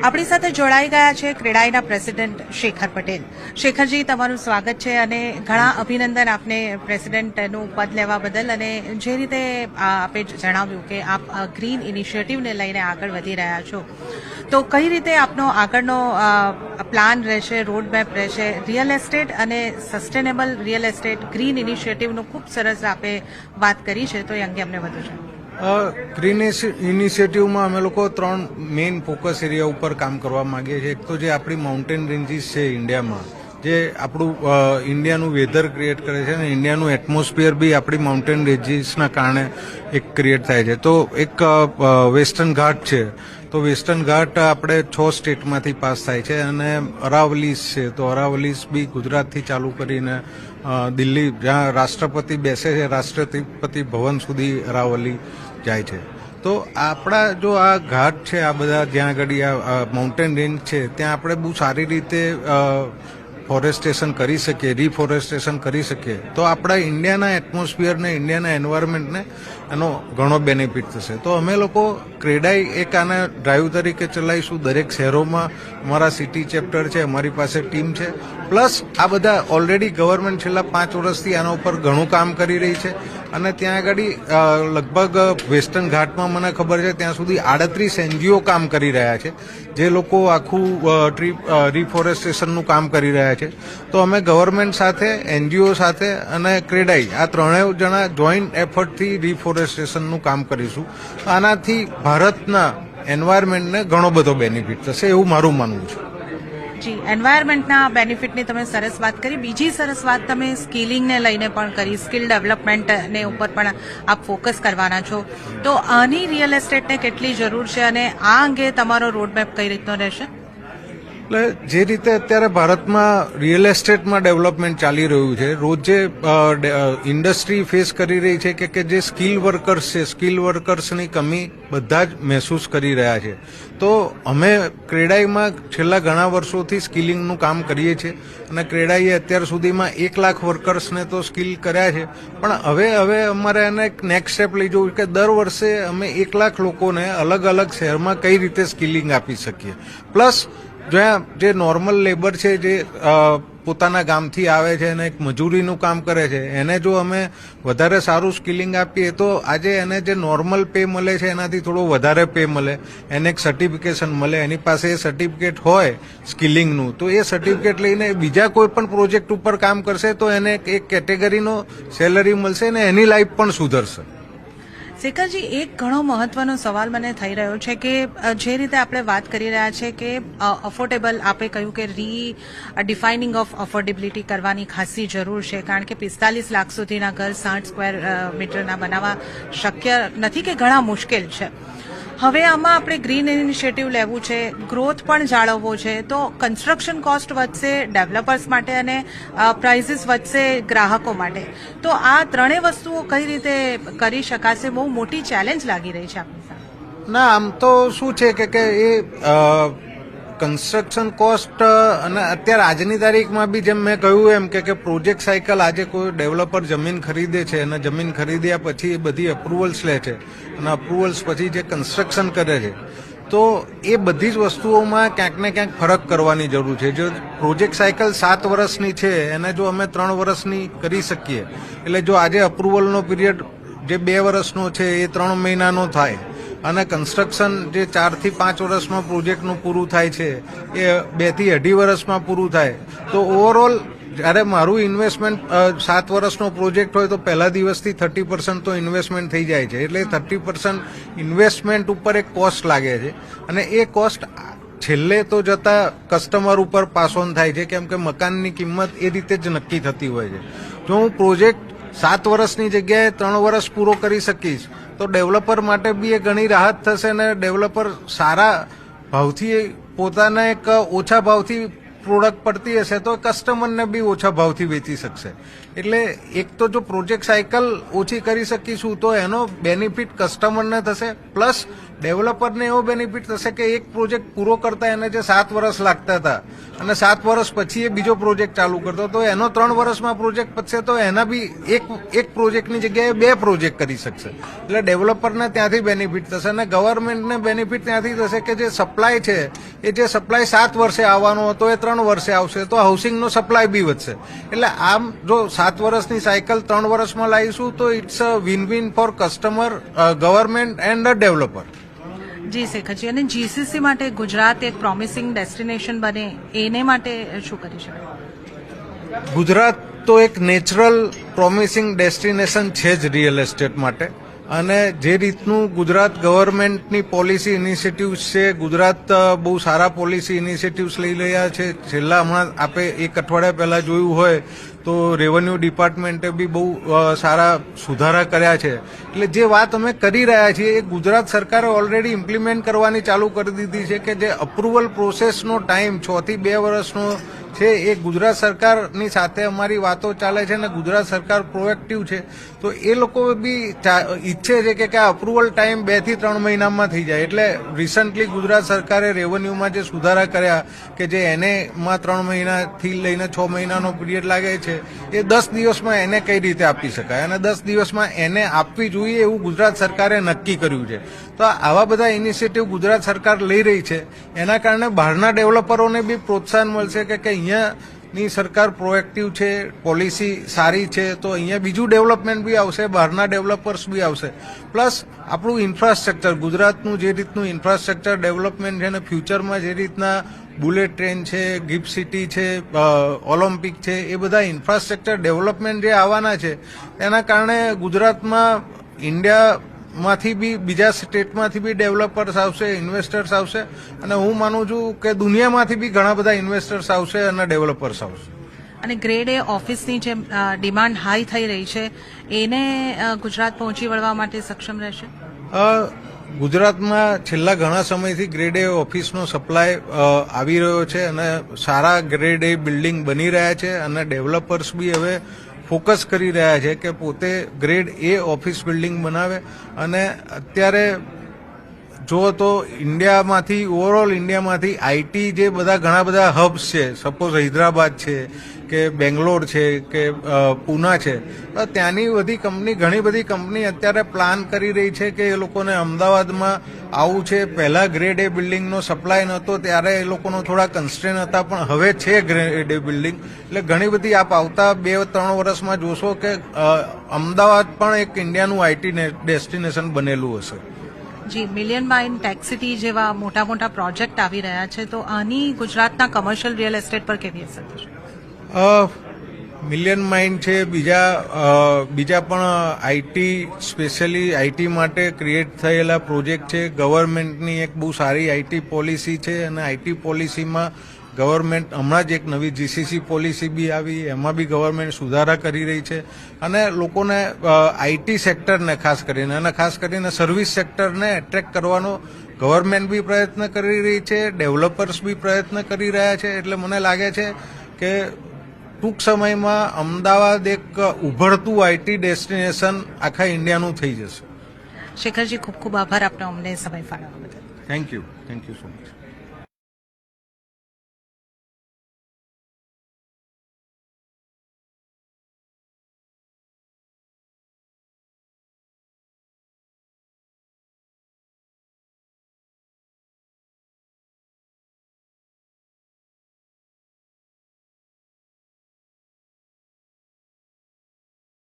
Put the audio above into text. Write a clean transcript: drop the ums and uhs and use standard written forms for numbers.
આપણી સાથે જોડાઈ ગયા છે ક્રેડાઈના પ્રેસિડેન્ટ શેખર પટેલ. શેખરજી, તમારું સ્વાગત છે અને ઘણા અભિનંદન આપને પ્રેસિડેન્ટનું પદ લેવા બદલ. અને જે રીતે આપે જણાવ્યું કે આપ ગ્રીન ઇનિશિયેટિવને લઈને આગળ વધી રહ્યા છો, તો કઈ રીતે આપનો આગળનો પ્લાન રહેશે, રોડ મેપ રહેશે? રિયલ એસ્ટેટ અને સસ્ટેનેબલ રિયલ એસ્ટેટ ગ્રીન ઇનિશિયેટિવનું ખૂબ સરસ આપે વાત કરી છે, તો એ અંગે અમને વધુ છે. ગ્રીન ઇનિશિયેટિવમાં અમે લોકો 3 મેઇન ફોકસ એરિયા ઉપર કામ કરવા માંગીએ છીએ. એક તો જે આપણી માઉન્ટેન રેન્જીસ છે ઇન્ડિયામાં, જે આપણું ઇન્ડિયાનું વેધર ક્રિએટ કરે છે અને ઇન્ડિયાનું એટમોસ્ફિયર બી આપણી માઉન્ટેન રેન્જીસના કારણે એક ક્રિએટ થાય છે. તો એક વેસ્ટર્ન ઘાટ છે, તો વેસ્ટર્ન ઘાટ આપણે 6 સ્ટેટમાંથી પાસ થાય છે. અને અરાવલીસ છે, તો અરાવલીસ બી ગુજરાતથી ચાલુ કરીને દિલ્હી, જ્યાં રાષ્ટ્રપતિ બેસે છે, રાષ્ટ્રપતિ ભવન સુધી અરાવલી જાય છે. તો આપણા જો આ ઘાટ છે, આ બધા જ્યાં આગળ આ માઉન્ટેન રેન્જ છે, ત્યાં આપણે બહુ સારી રીતે ફોરેસ્ટેશન કરી શકીએ, રિફોરેસ્ટેશન કરી શકીએ, તો આપણા ઇન્ડિયાના એટમોસ્ફિયરને, ઇન્ડિયાના એન્વાયરમેન્ટને એનો ઘણો બેનિફિટ થશે. તો અમે લોકો ક્રેડાઈ એક આના ડ્રાઈવ તરીકે ચલાવીશું. દરેક શહેરોમાં અમારા સિટી ચેપ્ટર છે, અમારી પાસે ટીમ છે. પ્લસ આ બધા ઓલરેડી ગવર્મેન્ટ છેલ્લા 5 વર્ષથી આના ઉપર ઘણું કામ કરી રહી છે. અને ત્યાં આગળ લગભગ વેસ્ટર્ન ઘાટમાં મને ખબર છે ત્યાં સુધી 38 NGO કામ કરી રહ્યા છે, જે લોકો આખું રિફોરેસ્ટેશનનું કામ કરી રહ્યા છે. તો અમે ગવર્મેન્ટ સાથે, NGO સાથે અને ક્રેડાઈ, આ 3 જણા જોઈન્ટ એફર્ટથી રિફોરેસ્ટેશનનું કામ કરીશું. આનાથી ભારતના એન્વાયરમેન્ટને ઘણો બધો બેનિફિટ થશે, એવું મારું માનવું છે. જી, એન્વાયરમેન્ટના બેનિફિટની તમે સરસ વાત કરી. બીજી સરસ વાત તમે સ્કિલિંગને લઈને પણ કરી, સ્કિલ ડેવલપમેન્ટને ઉપર પણ આપ ફોકસ કરવાના છો. તો આની રિયલ એસ્ટેટને કેટલી જરૂર છે અને આ અંગે તમારો રોડમેપ કઈ રીતનો રહેશે? એટલે જે રીતે અત્યારે ભારતમાં રિયલ એસ્ટેટમાં ડેવલપમેન્ટ ચાલી રહ્યું છે, રોજ જે ઇન્ડસ્ટ્રી ફેસ કરી રહી છે કે જે સ્કિલ વર્કર્સ છે, સ્કિલ વર્કર્સની કમી બધા જ મહેસૂસ કરી રહ્યા છે. તો અમે ક્રેડાઈમાં છેલ્લા ઘણા વર્ષોથી સ્કિલિંગનું કામ કરીએ છીએ અને ક્રેડાઈએ અત્યાર સુધીમાં 1 લાખ વર્કર્સને તો સ્કિલ કર્યા છે. પણ હવે અમારે એને એક નેક્સ્ટ સ્ટેપ લઈ જવું કે દર વર્ષે અમે 1 લાખ લોકોને અલગ અલગ શહેરમાં કઈ રીતે સ્કિલિંગ આપી શકીએ. પ્લસ જ્યાં જે નોર્મલ લેબર છે, જે પોતાના ગામથી આવે છે અને એક મજૂરીનું કામ કરે છે, એને જો અમે વધારે સારું સ્કિલિંગ આપીએ તો આજે એને જે નોર્મલ પે મળે છે એનાથી થોડો વધારે પે મળે, એને એક સર્ટિફિકેશન મળે, એની પાસે એ સર્ટિફિકેટ હોય સ્કિલિંગનું, તો એ સર્ટિફિકેટ લઈને બીજા કોઈ પણ પ્રોજેક્ટ ઉપર કામ કરશે તો એને એક કેટેગરીનો સેલરી મળશે અને એની લાઈફ પણ સુધરશે. શેખરજી, એક ઘણો મહત્વનો સવાલ મને થઈ રહ્યો છે કે જે રીતે આપણે વાત કરી રહ્યા છે કે અફોર્ડેબલ, આપે કહ્યું કે ડિફાઇનિંગ ઓફ અફોર્ડેબિલિટી કરવાની ખાસી જરૂર છે, કારણ કે 45 લાખ સુધીના ઘર 60 સ્ક્વેર મીટરના બનાવવા શક્ય નથી કે ઘણા મુશ્કેલ છે. હવે આમાં આપણે ગ્રીન ઇનિશિયેટિવ લેવું છે, ગ્રોથ પણ જાળવવો છે, તો કન્સ્ટ્રક્શન કોસ્ટ વધશે ડેવલપર્સ માટે અને પ્રાઇસીસ વધશે ગ્રાહકો માટે. તો આ 3 વસ્તુઓ કઈ રીતે કરી શકાશે? બહુ મોટી ચેલેન્જ લાગી રહી છે આપણી સામે. ના, આમ તો શું છે કે એ કન્સ્ટ્રક્શન કોસ્ટ અને અત્યારે આજની તારીખમાં બી જેમ મેં કહ્યું એમ કે પ્રોજેક્ટ સાયકલ, આજે કોઈ ડેવલપર જમીન ખરીદે છે અને જમીન ખરીદ્યા પછી એ બધી અપ્રુવલ્સ લે છે અને અપ્રુવલ્સ પછી જે કન્સ્ટ્રક્શન કરે છે, તો એ બધી જ વસ્તુઓમાં ક્યાંક ને ક્યાંક ફરક કરવાની જરૂર છે. જો પ્રોજેક્ટ સાયકલ 7 વર્ષની છે એને જો અમે 3 વર્ષની કરી શકીએ, એટલે જો આજે અપ્રુવલનો પીરિયડ જે 2 વર્ષનો છે એ 3 મહિનાનો થાય અને કન્સ્ટ્રક્શન જે 4 થી 5 વર્ષમાં પ્રોજેક્ટનું પૂરું થાય છે એ 2 થી 2.5 વર્ષમાં પૂરું થાય, તો ઓવરઓલ જ્યારે મારું ઇન્વેસ્ટમેન્ટ 7 વર્ષનો પ્રોજેક્ટ હોય તો પહેલા દિવસથી 30% તો ઇન્વેસ્ટમેન્ટ થઈ જાય છે. એટલે 30% ઇન્વેસ્ટમેન્ટ ઉપર એક કોસ્ટ લાગે છે અને એ કોસ્ટ છેલ્લે તો જતા કસ્ટમર ઉપર પાસ ઓન થાય છે, કેમ કે મકાનની કિંમત એ રીતે જ નક્કી થતી હોય છે. જો હું પ્રોજેક્ટ 7 વર્ષની જગ્યાએ 3 વર્ષ પૂરો કરી શકીશ તો ડેવલપર માટે બી એ ઘણી રાહત થશે અને ડેવલપર સારા ભાવથી, પોતાના એક ઓછા ભાવથી પ્રોડક્ટ પડતી હશે તો કસ્ટમરને બી ઓછા ભાવથી વેચી શકશે. એટલે એક તો જો પ્રોજેક્ટ સાયકલ ઓછી કરી શકીશું તો એનો બેનિફિટ કસ્ટમરને થશે, પ્લસ ડેવલપરને એવો બેનિફિટ થશે કે એક પ્રોજેક્ટ પૂરો કરતા એને જે 7 વર્ષ લાગતા હતા અને 7 વર્ષ પછી એ બીજો પ્રોજેક્ટ ચાલુ કરતો, તો એનો 3 વર્ષમાં પ્રોજેક્ટ પતશે તો એના બી એક પ્રોજેક્ટની જગ્યાએ 2 પ્રોજેક્ટ કરી શકશે. એટલે ડેવલપરને ત્યાંથી બેનિફિટ થશે અને ગવર્મેન્ટને બેનિફિટ ત્યાંથી થશે કે જે સપ્લાય છે એ જે સપ્લાય 7 વર્ષે આવવાનો હતો એ 3 વર્ષે આવશે, તો હાઉસિંગનો સપ્લાય બી વધશે. એટલે આમ જો 7 વર્ષની સાયકલ 3 વર્ષમાં લાવીશું તો it's a win win for customer, government and a developer. જી શેખરજી, અને જીસીસી માટે ગુજરાત એક પ્રોમિસિંગ ડેસ્ટિનેશન બને એને માટે શું કરી શકાય? ગુજરાત તો એક નેચરલ પ્રોમિસિંગ ડેસ્ટિનેશન છે જ રિયલ એસ્ટેટ માટે. અને જે રીતનું ગુજરાત ગવર્મેન્ટની પોલિસી ઇનિશિયેટિવ્સ છે, ગુજરાત બહુ સારા પોલિસી ઇનિશિયેટિવ્સ લઈ રહ્યા છે. છેલ્લા હમણાં આપે એક અઠવાડિયા પહેલા જોયું હોય તો રેવન્યુ ડિપાર્ટમેન્ટે બી બહુ સારા સુધારા કર્યા છે. એટલે જે વાત અમે કરી રહ્યા છીએ એ ગુજરાત સરકારે ઓલરેડી ઇમ્પ્લિમેન્ટ કરવાની ચાલુ કરી દીધી છે, કે જે અપ્રુવલ પ્રોસેસનો ટાઈમ 6 થી 2 વર્ષનો છે એ ગુજરાત સરકારની સાથે અમારી વાતો ચાલે છે અને ગુજરાત સરકાર પ્રોએક્ટિવ છે. તો એ લોકો બી ઈચ્છે છે કે આ અપ્રુવલ ટાઈમ 2 થી 3 મહિનામાં થઈ જાય. એટલે રિસન્ટલી ગુજરાત સરકારે રેવન્યુમાં જે સુધારા કર્યા કે જે એનેમાં 3 મહિનાથી લઈને 6 મહિનાનો પીરિયડ લાગે છે એ 10 દિવસમાં એને કઈ રીતે આપી શકાય અને 10 દિવસમાં એને આપવી જોઈએ એવું ગુજરાત સરકારે નક્કી કર્યું છે. તો આવા બધા ઇનિશિયેટિવ ગુજરાત સરકાર લઈ રહી છે. એના કારણે બહારના ડેવલપરોને બી પ્રોત્સાહન મળશે કે અહીંયાની સરકાર પ્રોએક્ટિવ છે, પોલિસી સારી છે, તો અહીંયા બીજું ડેવલપમેન્ટ બી આવશે, બહારના ડેવલપર્સ બી આવશે. પ્લસ આપણું ઇન્ફ્રાસ્ટ્રક્ચર, ગુજરાતનું જે રીતનું ઇન્ફ્રાસ્ટ્રક્ચર ડેવલપમેન્ટ છે અને ફ્યુચરમાં જે રીતના બુલેટ ટ્રેન છે, ગિફ્ટ સિટી છે, ઓલિમ્પિક છે, એ બધા ઇન્ફ્રાસ્ટ્રક્ચર ડેવલપમેન્ટ જે આવવાના છે એના કારણે ગુજરાતમાં ઇન્ડિયામાંથી બી બીજા સ્ટેટમાંથી બી ડેવલપર્સ આવશે, ઇન્વેસ્ટર્સ આવશે અને હું માનું છું કે દુનિયામાંથી બી ઘણા બધા ઇન્વેસ્ટર્સ આવશે અને ડેવલપર્સ આવશે. અને ગ્રેડ એ ઓફિસની જે ડિમાન્ડ હાઈ થઈ રહી છે એને ગુજરાત પહોંચી વળવા માટે સક્ષમ રહેશે? ગુજરાતમાં છેલ્લા ઘણા સમયથી ગ્રેડ એ ઓફિસનો સપ્લાય આવી રહ્યો છે અને સારા ગ્રેડ એ બિલ્ડિંગ બની રહ્યા છે અને ડેવલપર્સ બી હવે ફોકસ કરી રહ્યા છે કે પોતે ગ્રેડ એ ઓફિસ બિલ્ડિંગ બનાવે. અને અત્યારે જો તો ઇન્ડિયામાંથી, ઓવરઓલ ઇન્ડિયામાંથી આઈટી જે બધા ઘણા બધા હબ્સ છે, સપોઝ હૈદરાબાદ છે કે બેંગ્લોર છે કે પૂના છે, તો ત્યાંની બધી કંપની, ઘણી બધી કંપની અત્યારે પ્લાન કરી રહી છે કે એ લોકોને અમદાવાદમાં આવું છે. પહેલા ગ્રેડ એ બિલ્ડિંગનો સપ્લાય નહોતો ત્યારે એ લોકોનો થોડા કન્સ્ટ્રેન હતા, પણ હવે છે ગ્રેડ એ બિલ્ડિંગ. એટલે ઘણી બધી આપ આવતા 2-3 વર્ષમાં જોશો કે અમદાવાદ પણ એક ઇન્ડિયાનું આઈટી ડેસ્ટિનેશન બનેલું હશે. જી, મિલિયન માઇન ટેક સિટી જેવા મોટા મોટા પ્રોજેક્ટ આવી રહ્યા છે, તો આની ગુજરાતના કમર્શિયલ રિયલ એસ્ટેટ પર કેવી અસર થશે? મિલિયન માઇન્ડ છે, બીજા પણ આઈટી, સ્પેશિયલી આઈટી માટે ક્રિએટ થયેલા પ્રોજેક્ટ છે. ગવર્મેન્ટની એક બહુ સારી આઈટી પોલિસી છે અને આઈટી પોલિસીમાં ગવર્મેન્ટ હમણાં જ એક નવી જીસીસી પોલિસી બી આવી, એમાં બી ગવર્મેન્ટ સુધારા કરી રહી છે અને લોકોને આઈટી સેક્ટરને ખાસ કરીને અને ખાસ કરીને સર્વિસ સેક્ટરને એટ્રેક્ટ કરવાનો ગવર્મેન્ટ બી પ્રયત્ન કરી રહી છે, ડેવલપર્સ બી પ્રયત્ન કરી રહ્યા છે. એટલે મને લાગે છે કે ટૂંક સમયમાં અમદાવાદ એક ઉભરતું આઈટી ડેસ્ટિનેશન આખા ઇન્ડિયાનું થઈ જશે. શેખરજી, ખૂબ ખૂબ આભાર આપનો અમને સમય ફાળવવા બદલ. Thank you so much.